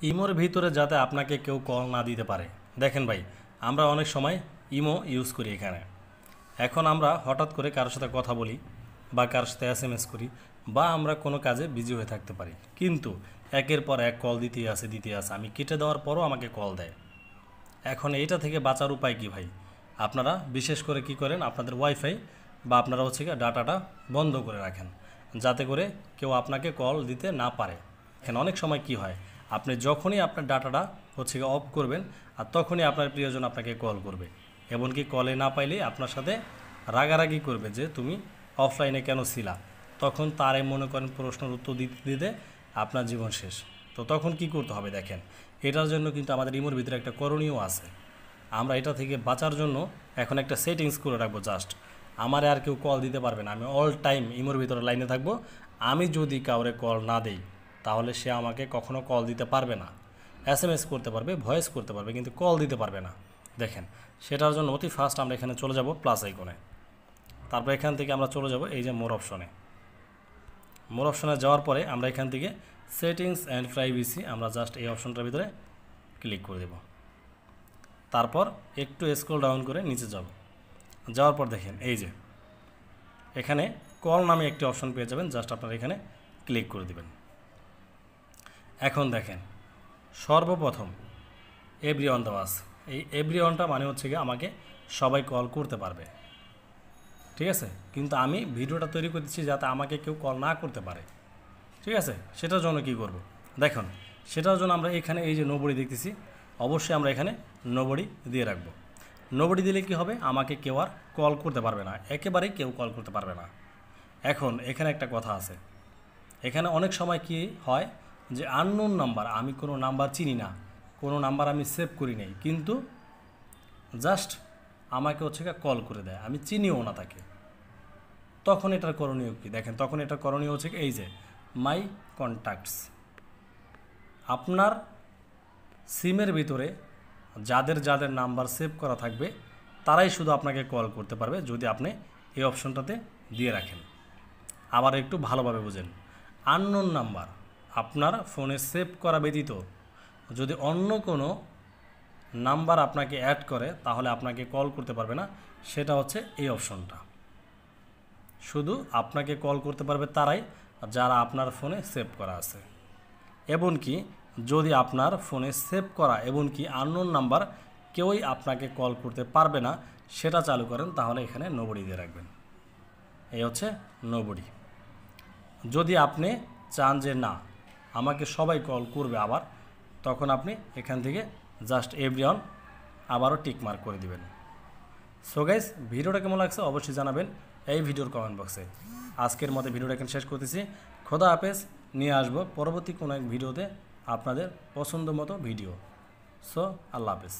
ইমোর ভিতরে যাতে আপনাকে কেউ কল না দিতে পারে। দেখেন ভাই, আমরা অনেক সময় ইমো ইউজ করি এখানে। এখন আমরা হঠাৎ করে কারোর সাথে কথা বলি বা কারোর সাথে SMS করি বা আমরা কোনো কাজে বিজি হয়ে থাকতে পারি, কিন্তু একের পর এক কল দিতেই আছে। আমি কেটে দেওয়ার পরও আমাকে কল দেয়। এখন এইটা থেকে বাঁচার উপায় কি ভাই? আপনারা বিশেষ করে কি করেন, আপনাদের ওয়াইফাই বা আপনারা ডাটাটা বন্ধ করে রাখেন, যাতে করে কেউ আপনাকে কল দিতে না পারে। এখানে অনেক সময় কি হয়, আপনি যখনই আপনার ডাটাটা অফ করবেন আর তখনই আপনার প্রিয়জন আপনাকে কল করবে, এমনকি কলে না পাইলে আপনার সাথে রাগারাগি করবে যে তুমি অফলাইনে কেন ছিলা। তখন তারে মনে করেন প্রশ্নের উত্তর দিতে দিতে আপনার জীবন শেষ। তো তখন কি করতে হবে দেখেন, এটার জন্য কিন্তু আমাদের ইমোর ভিতরে একটা করণীয় আছে। আমরা এটা থেকে বাঁচার জন্য এখন একটা সেটিংস করে রাখবো, জাস্ট আমারে আর কেউ কল দিতে পারবে না। আমি অল টাইম ইমোর ভিতরে লাইনে থাকবো। আমি যদি কাউরে কল না দেই তাহলে সে আমাকে কখনো কল দিতে পারবে না। SMS করতে পারবে, ভয়েস করতে পারবে, কিন্তু কল দিতে পারবে না। দেখেন, সেটার জন্য অতি ফার্স্ট আমরা এখানে চলে যাব প্লাস আইকনে। তারপর এখান থেকে আমরা চলে যাব এই যে মোর অপশনে। মোর অপশনে যাওয়ার পরে আমরা এখান থেকে সেটিংস অ্যান্ড প্রাইভেসি, আমরা জাস্ট এই অপশনটার ভিতরে ক্লিক করে দেব। তারপর একটু স্ক্রল ডাউন করে নিচে যাব। যাওয়ার পর দেখেন এই যে এখানে কল নামে একটি অপশন পেয়ে যাবেন, জাস্ট আপনারা এখানে ক্লিক করে দেবেন। এখন দেখেন সর্বপ্রথম এভরিওয়ান দেওয়া আছে। এই এভরিওয়ানটা মানে আমাকে সবাই কল করতে পারবে, ঠিক আছে? কিন্তু আমি ভিডিওটা তৈরি করতেছি যাতে আমাকে কেউ কল না করতে পারে, ঠিক আছে? সেটার জন্য কি করব দেখুন, সেটার জন্য আমরা এখানে এই যে নোবডি দেখতেছি, অবশ্যই আমরা এখানে নোবডি দিয়ে রাখবো। নোবডি দিলে কি হবে, আমাকে কেউ আর কল করতে পারবে না, একেবারেই কেউ কল করতে পারবে না। এখন এখানে একটা কথা আছে, এখানে অনেক সময় কি হয় যে আননোন নাম্বার, আমি কোনো নাম্বার চিনি না, কোনো নাম্বার আমি সেভ করি নাই, কিন্তু জাস্ট আমাকে কল করে দেয়, আমি চিনিও না তাকে। তখন এটার করণীয় কি দেখেন, তখন এটার করণীয় এই যে মাই কন্ট্যাক্টস। আপনার সিমের ভিতরে যাদের যাদের নাম্বার সেভ করা থাকবে তারাই শুধু আপনাকে কল করতে পারবে, যদি আপনি এই অপশনটাতে দিয়ে রাখেন। আবার একটু ভালোভাবে বুঝেন, আননোন নাম্বার আপনার ফোনে সেভ করা ব্যতীত যদি অন্য কোনো নাম্বার আপনাকে অ্যাড করে তাহলে আপনাকে কল করতে পারবে না। সেটা এই অপশনটা, শুধু আপনাকে কল করতে পারবে তারাই যারা আপনার ফোনে সেভ করা আছে। এমনকি যদি আপনার ফোনে সেভ করা এমনকি আননোন নাম্বার কেউই আপনাকে কল করতে পারবে না সেটা চালু করেন, তাহলে এখানে নোবডি দিয়ে রাখবেন। এই নোবডি। যদি আপনি চান যে না আমাকে সবাই কল করবে আবার, তখন আপনি এখান থেকে জাস্ট এভরিওয়ান আবারও টিকমার্ক করে দিবেন। সো গাইস, ভিডিওটা কেমন লাগছে অবশ্যই জানাবেন এই ভিডিওর কমেন্ট বক্সে। আজকের মতো ভিডিওটা এখানে শেষ করতেছি। খোদা হাফেজ, নিয়ে আসবো পরবর্তী কোনো এক ভিডিওতে আপনাদের পছন্দ মতো ভিডিও। সো আল্লাহ হাফেজ।